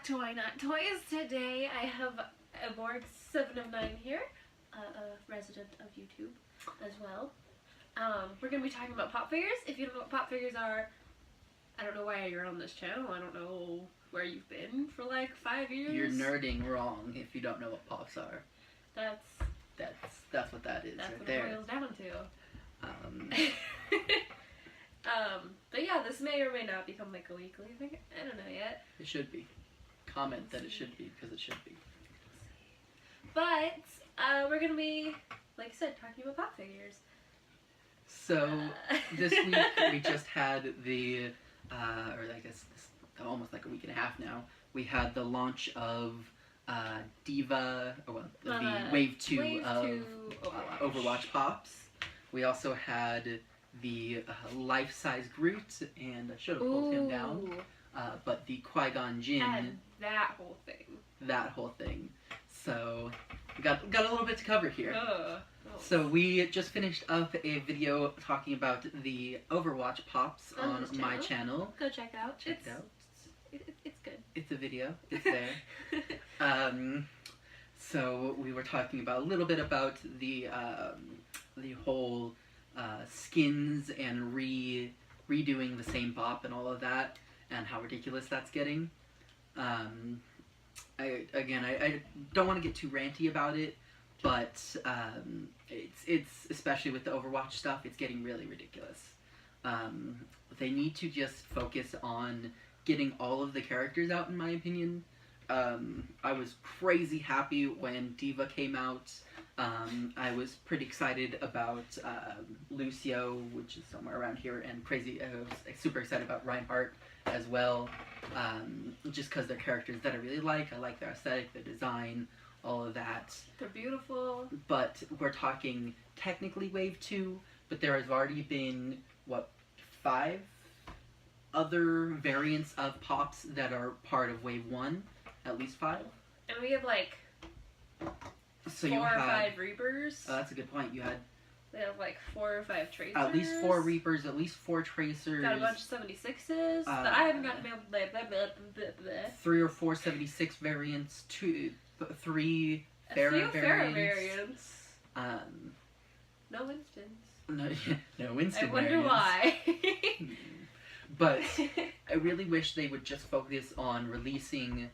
to Why Not Toys. Today I have Iborg7of9 here, a resident of YouTube as well. We're going to be talking about pop figures. If you don't know what pop figures are, I don't know why you're on this channel. I don't know where you've been for like 5 years. You're nerding wrong if you don't know what pops are. That's what that is. That's right what there. It boils down to. But yeah, this may or may not become like a weekly thing. I don't know yet. It should be. Comment that it should be, because it should be. But we're gonna be, like I said, talking about pop figures. So this week we just had the, or I guess almost like a week and a half now. We had the launch of Diva, the Wave 2 of Overwatch Pops. We also had the life-size Groot, and I should have pulled him down, but the Qui-Gon Jinn. And that whole thing. That whole thing. So we got a little bit to cover here. Oh. So we just finished up a video talking about the Overwatch Pops on my channel. Go check it out. Check it out. It's good. It's a video. It's there. So we were talking about a little bit about the whole skins and redoing the same pop and all of that, and how ridiculous that's getting. I don't want to get too ranty about it, but it's especially with the Overwatch stuff, it's getting really ridiculous. They need to just focus on getting all of the characters out, in my opinion. I was crazy happy when Diva came out. I was pretty excited about Lucio, which is somewhere around here, and I was super excited about Reinhardt as well, just because they're characters that I really like. I like their aesthetic, their design, all of that. They're beautiful. But we're talking technically Wave 2, but there has already been, 5 other variants of Pops that are part of Wave 1? At least 5? And we have like so 4 or 5 Reapers. That's a good point. We have like 4 or 5 Tracers. At least 4 Reapers, at least 4 Tracers. Got a bunch of 76s that I haven't gotten to be able to 3 or 4 76 variants, 3 Pharah variants. No Winstons. No Winston I wonder variants. why. But I really wish they would just focus on releasing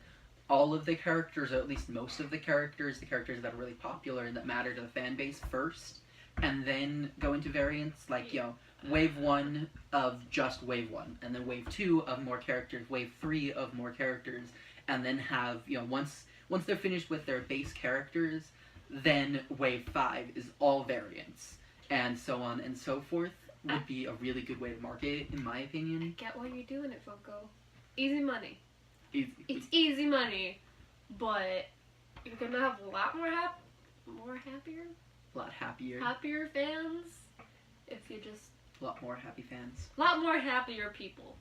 all of the characters, or at least most of the characters that are really popular and that matter to the fan base first, and then go into variants, like, Wave 1 of just Wave 1, and then Wave 2 of more characters, Wave 3 of more characters, and then have, once they're finished with their base characters, then Wave 5 is all variants, and so on and so forth. Would be a really good way to market, in my opinion. Get what you're doing it, Funko. Easy money. It's easy money, but you're gonna have a lot more happier fans if you just a lot more happy fans. A lot more happier people.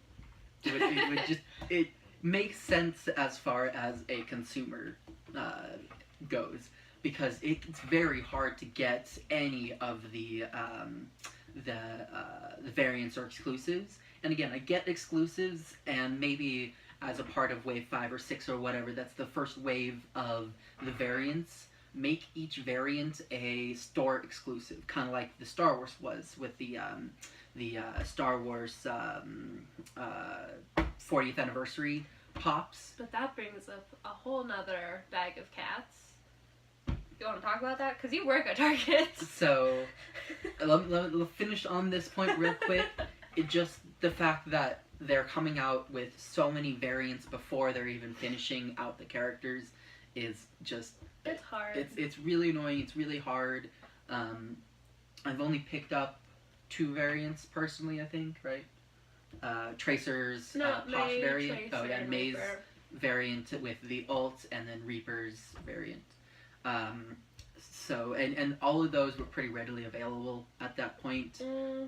It makes sense as far as a consumer goes, because it's very hard to get any of the variants or exclusives. And again, I get exclusives, and maybe as a part of Wave 5 or 6 or whatever, that's the first wave of the variants. Make each variant a store exclusive, kind of like the Star Wars was with the Star Wars 40th anniversary Pops. But that brings up a whole nother bag of cats. You want to talk about that? Because you work at Target. So, let finish on this point real quick. The fact that they're coming out with so many variants before they're even finishing out the characters is just... It's hard. It's really annoying. It's really hard. I've only picked up 2 variants personally, I think, right? Tracer's Posh variant. And May's variant with the ult, and then Reaper's variant. So, and all of those were pretty readily available at that point.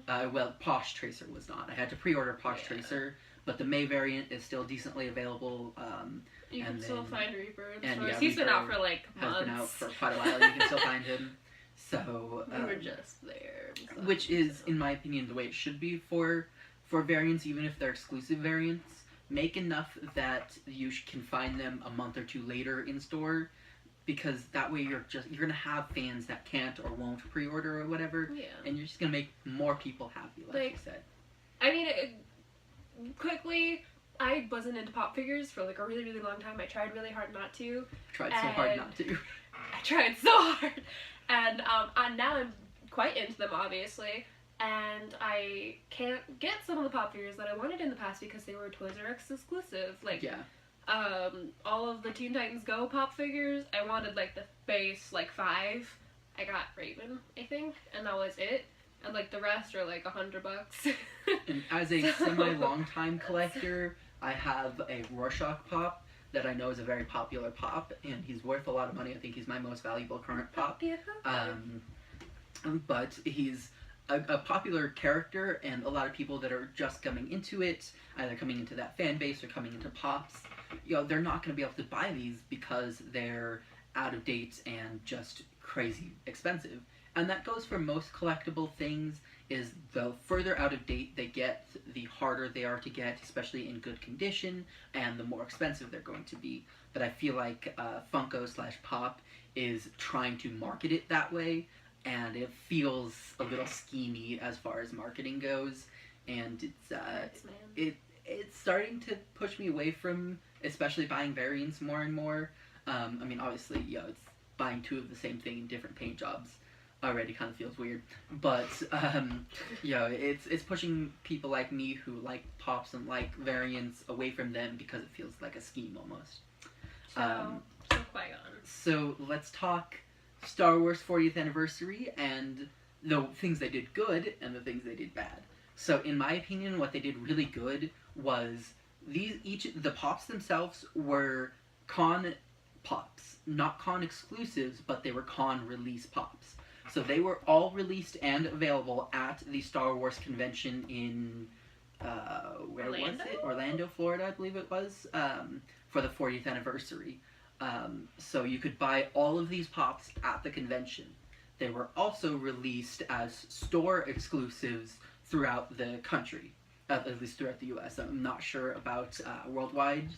Well, Posh Tracer was not. I had to pre-order Posh Tracer, but the May variant is still decently available. You can still find Reaper in and stores. He's been out for like months. Has been out for quite a while. You can still find him. So we were just there. Which is, in my opinion, the way it should be for variants, even if they're exclusive variants. make enough that you can find them a month or two later in store, because that way you're gonna have fans that can't or won't pre-order or whatever, Yeah. and you're just gonna make more people happy, like you said. I mean, quickly, I wasn't into pop figures for like a really, really long time. I tried really hard not to. Tried so hard not to. I tried so hard, and now I'm quite into them, obviously. And I can't get some of the pop figures that I wanted in the past because they were Toys R Us exclusive. Like, Yeah. all of the Teen Titans Go pop figures, I wanted like the base, like 5. I got Raven, I think, and that was it. And like the rest are like $100. And as a semi-long-time collector, I have a Rorschach pop that I know is a very popular pop, and he's worth a lot of money. I think he's my most valuable current pop. But he's a popular character, and a lot of people that are just coming into it, either coming into that fan base or coming into pops, they're not going to be able to buy these because they're out of date and just crazy expensive. And that goes for most collectible things, is the further out of date they get, the harder they are to get, especially in good condition, and the more expensive they're going to be. But I feel like Funko/Pop is trying to market it that way, and it feels a little schemy as far as marketing goes, and it's starting to push me away from especially buying variants more and more. I mean, obviously, it's buying 2 of the same thing in different paint jobs already kind of feels weird, but it's pushing people like me who like pops and like variants away from them because it feels like a scheme almost. So Qui-Gon. So let's talk Star Wars 40th anniversary and the things they did good and the things they did bad. So in my opinion, what they did really good was the pops themselves were con pops, not con exclusives, but they were con release pops. So they were all released and available at the Star Wars convention in where was it? Orlando, Florida, I believe it was, for the 40th anniversary. So you could buy all of these pops at the convention. They were also released as store exclusives throughout the country, at least throughout the U.S. I'm not sure about worldwide.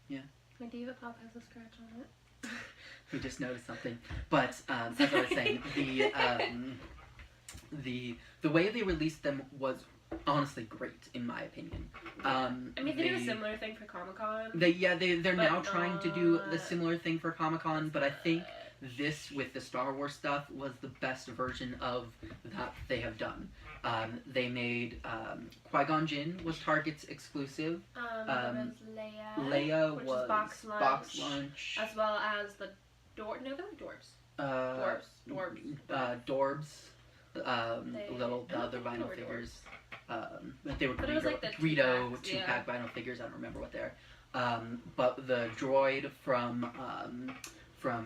Yeah. My Diva Pop has a scratch on it. We just noticed something. But as I was saying, the way they released them was honestly great, in my opinion. I mean, they did a similar thing for Comic-Con. They're now trying to do a similar thing for Comic-Con, but I think this, with the Star Wars stuff, was the best version of that they have done. They made Qui-Gon Jinn was Target's exclusive. Leia was Box Lunch. As well as the they were Dorbs. Dorbs. The other vinyl figures. They were Greedo 2-pack vinyl figures. I don't remember what they're. But the droid from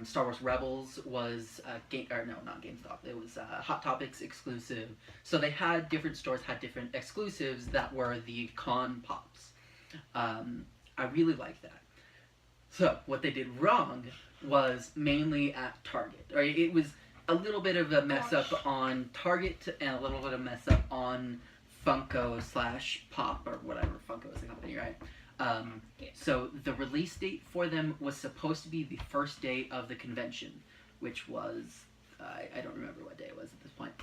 Star Wars Rebels was not GameStop. It was Hot Topics exclusive. So they had different stores had different exclusives that were the con pops. I really like that. So what they did wrong was mainly at Target. Right? It was a little bit of a mess up on Target and a little bit of a mess up on Funko/Pop or whatever. Funko is the company, right? So the release date for them was supposed to be the first day of the convention, which was I don't remember what day it was at this point.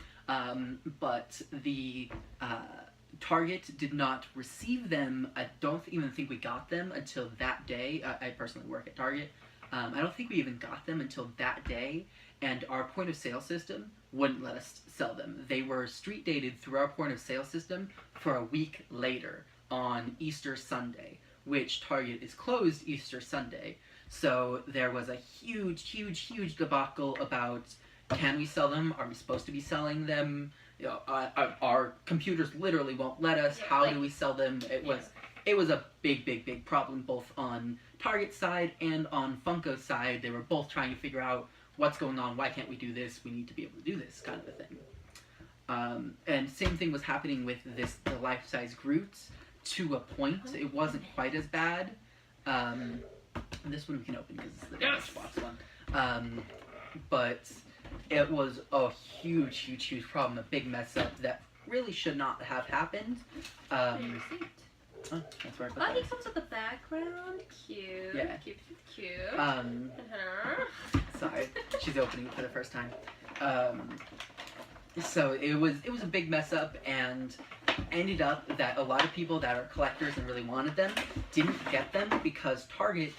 But the Target did not receive them. I don't even think we got them until that day. I personally work at Target. I don't think we even got them until that day, and our point of sale system wouldn't let us sell them. They were street dated through our point of sale system for a week later on Easter Sunday, which Target is closed Easter Sunday. So there was a huge debacle about, can we sell them? Are we supposed to be selling them? Our computers literally won't let us. How do we sell them? It was a big problem, both on Target's side and on Funko's side. They were both trying to figure out what's going on. Why can't we do this? We need to be able to do this, kind of a thing. And same thing was happening with the life-size Groots to a point. It wasn't quite as bad. This one we can open because it's the Xbox one. But it was a huge problem, a big mess up that really should not have happened. Receipt. Oh, that's where I put Oh, that. he comes with a background. Cute. Yeah. Cute. Sorry, she's opening it for the first time. So it was a big mess up, and ended up that a lot of people that are collectors and really wanted them didn't get them because Target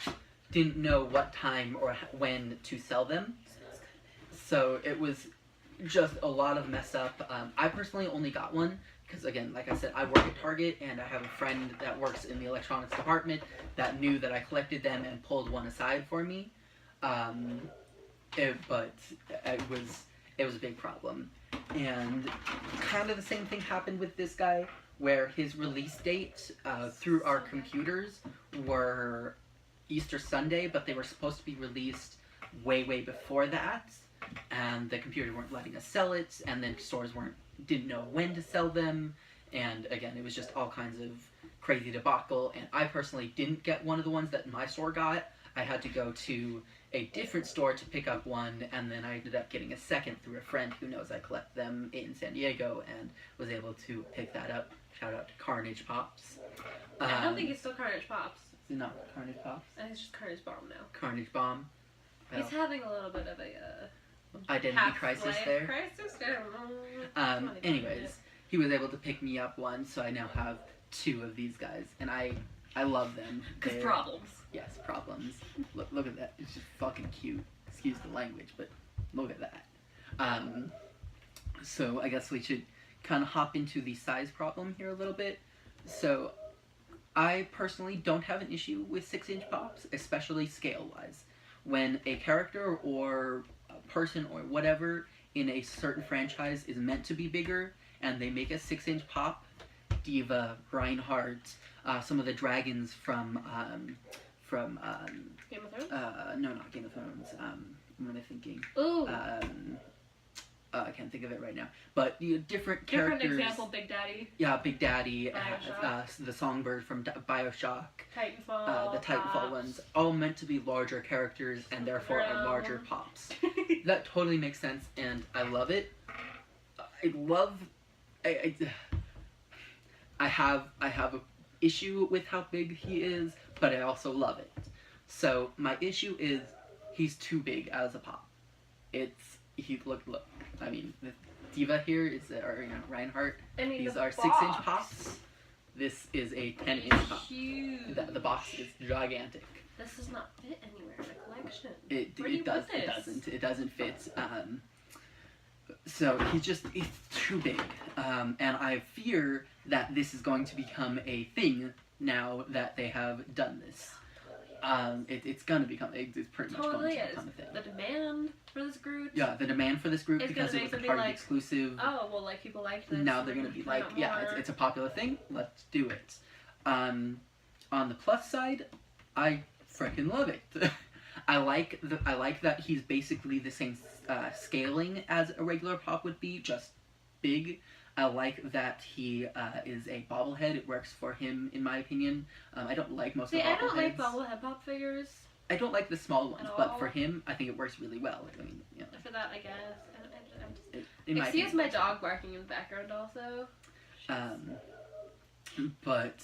didn't know what time or when to sell them. So it was just a lot of mess up. I personally only got one because, again, like I said, I work at Target, and I have a friend that works in the electronics department that knew that I collected them and pulled one aside for me. But it was a big problem. And kind of the same thing happened with this guy, where his release date through our computers were Easter Sunday, but they were supposed to be released way before that, and the computers weren't letting us sell it, and then stores didn't know when to sell them, and again, it was just all kinds of crazy debacle. And I personally didn't get one of the ones that my store got. I had to go to a different store to pick up one, and then I ended up getting a second through a friend who knows I collect them in San Diego, and was able to pick that up. Shout out to Carnage Pops. I don't think it's still Carnage Pops. It's not Carnage Pops. I think it's just Carnage Bomb now. Carnage Bomb. He's having a little bit of a identity crisis there. Crisis. Anyways, he was able to pick me up one, so I now have two of these guys, and I love them. Cause problems. Yes, problems. Look at that. It's just fucking cute. Excuse the language, but look at that. So I guess we should kind of hop into the size problem here a little bit. So I personally don't have an issue with 6-inch pops, especially scale-wise. When a character or a person or whatever in a certain franchise is meant to be bigger, and they make a 6-inch pop, Diva, Reinhardt, some of the dragons from Game of Thrones? no, not Game of Thrones. What am I thinking? Ooh. I can't think of it right now. But different characters. Different example, Big Daddy. Yeah, Big Daddy, BioShock. the Songbird from BioShock. Titanfall. The Titanfall ones. All meant to be larger characters and therefore are larger pops. That totally makes sense, and I love it. I have a issue with how big he is, but I also love it. So my issue is he's too big as a pop. Look. I mean, the Diva here is Reinhardt. These are 6-inch pops. This is a 10-inch pop. Huge. The box is gigantic. This does not fit anywhere in the collection. It doesn't fit. So he's too big, and I fear that this is going to become a thing now that they have done this. It's gonna become. It's pretty much going to become a thing. The demand for this group. Yeah, the demand for this group because it was a Target exclusive. Oh well, like people like this. Now they're gonna be like, yeah, it's a popular thing. Let's do it. On the plus side, I freaking love it. I like that he's basically the same scaling as a regular pop would be, just big. I like that he is a bobblehead. It works for him, in my opinion. I don't like most of the bobbleheads. I don't like bobblehead pop figures. I don't like the small ones, but for him, I think it works really well. I mean, For that, I guess. In my Excuse my dog barking in the background, also. But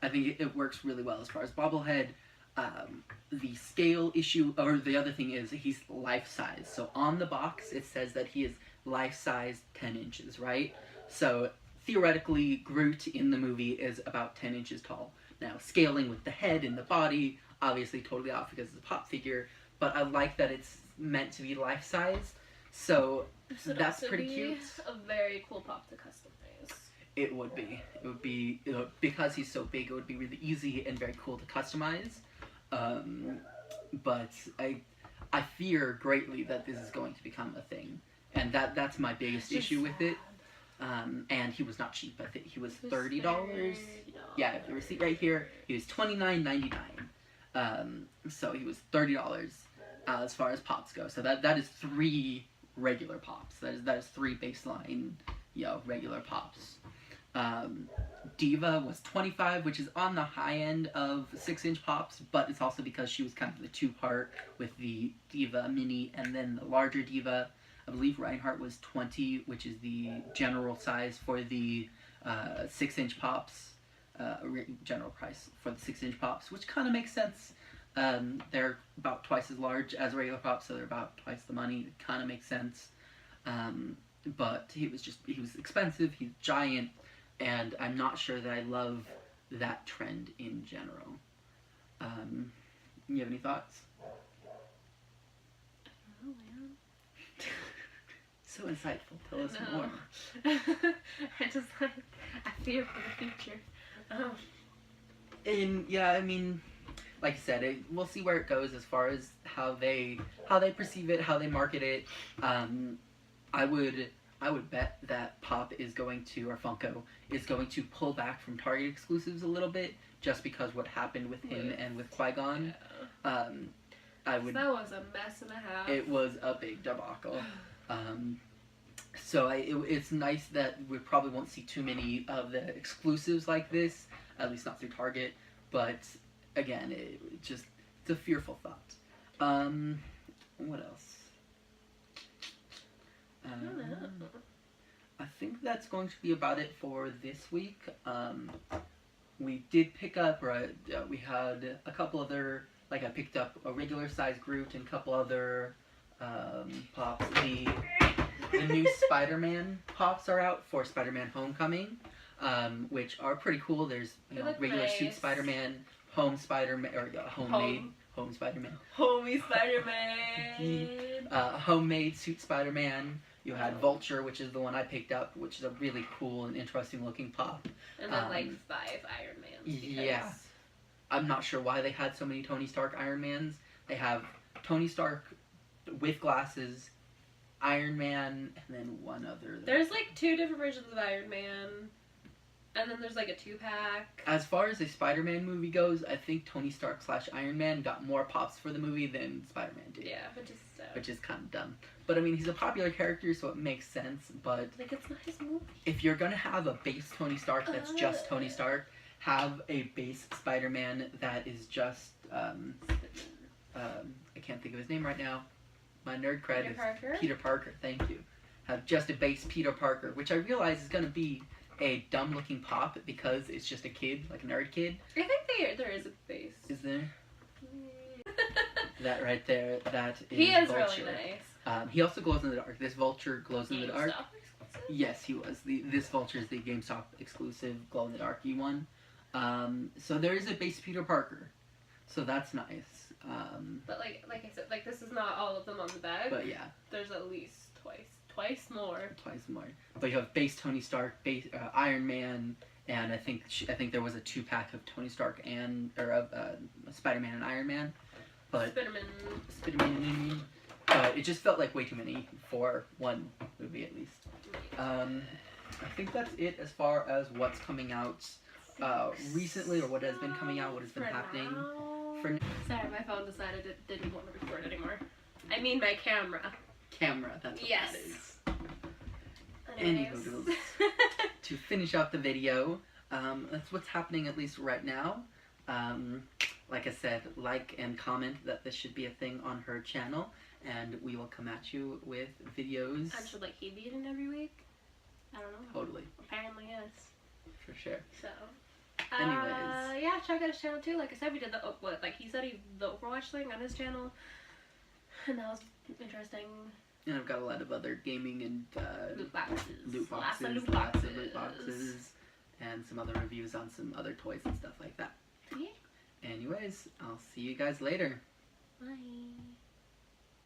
I think it works really well as far as bobblehead. The scale issue, or the other thing is he's life size. So on the box, it says that he is life size 10 inches, right? So theoretically, Groot in the movie is about 10 inches tall. Now, scaling with the head and the body, obviously totally off because it's a pop figure, but I like that it's meant to be life size. So that's pretty cute. A very cool pop to customize. It would be because he's so big, it would be really easy and very cool to customize. But I fear greatly that this is going to become a thing, and that's my biggest issue with it. And he was not cheap. I think he was $30. Yeah, the receipt right here. He was $29.99. So he was $30 as far as pops go. So that is 3 regular pops. That is 3 baseline, regular pops. Diva was $25, which is on the high end of 6-inch pops, but it's also because she was kind of the 2-part with the Diva Mini and then the larger Diva. I believe Reinhardt was 20, which is the general size for the 6-inch pops. General price for the 6-inch pops, which kind of makes sense. They're about twice as large as regular pops, so they're about twice the money. It kind of makes sense. But he was expensive, he's giant, and I'm not sure that I love that trend in general. You have any thoughts? Oh, man. So insightful. Tell us No. more. I just like, I fear for the future. And yeah, I mean, like I said, we'll see where it goes as far as how they perceive it, how they market it. I would bet that Pop is going to, or Funko is going to pull back from Target exclusives a little bit, just because what happened with him and with Qui-Gon. Yeah. That was a mess and a half. It was a big debacle. So it's nice that we probably won't see too many of the exclusives like this, at least not through Target. But again, it's a fearful thought. What else? I think that's going to be about it for this week. We did pick up, we had a couple other, like I picked up a regular size Groot and a couple other pops. The new Spider-Man pops are out for Spider-Man Homecoming, which are pretty cool. There's regular suit Spider-Man, home Spider-Man, or homemade home Spider-Man. Homie Spider-Man. Homemade suit Spider-Man. You had Vulture, which is the one I picked up, which is a really cool and interesting looking pop. And then like 5 Iron Mans. Yeah. I'm not sure why they had so many Tony Stark Iron Mans. They have Tony Stark with glasses, Iron Man, and then one other. There's like 2 different versions of Iron Man. And then there's like a 2-pack. As far as a Spider-Man movie goes, I think Tony Stark / Iron Man got more pops for the movie than Spider-Man did. Yeah, which is kind of dumb. But I mean, he's a popular character, so it makes sense. But like, it's not his movie. If you're gonna have a base Tony Stark that's just Tony Stark, have a base Spider-Man that is just I can't think of his name right now. My nerd cred is Peter Parker. Thank you. Have just a base Peter Parker, which I realize is gonna be a dumb-looking pop because it's just a kid, like a nerd kid. I think there is a base. Is there? That right there, that is He is Vulture. really nice. He also glows in the dark. This Vulture glows in the dark. GameStop exclusive? Yes, he was. This Vulture is the GameStop exclusive glow in the darky one. So there is a base Peter Parker. So that's nice. But like I said, like this is not all of them on the bag. But yeah. There's at least twice more. But you have base Tony Stark, base Iron Man, and I think there was a 2-pack of Tony Stark and Spider-Man and Iron Man. But Spider-Man. But it just felt like way too many for one movie at least. I think that's it as far as what's coming out recently, or what has been coming out, what has been happening. Sorry, my phone decided it didn't want to record anymore. I mean my camera. That's what that is. Anyways. Anywho, to finish out the video, that's what's happening at least right now. Like I said, like and comment that this should be a thing on her channel, and we will come at you with videos. And should he be in every week? I don't know. Totally. Apparently yes. For sure. So. Anyways. Yeah, check out his channel too. Like I said, we did the Overwatch thing on his channel, and that was interesting. And I've got a lot of other gaming and loot boxes, lots of loot boxes, and some other reviews on some other toys and stuff like that. Yeah. Anyways, I'll see you guys later. Bye.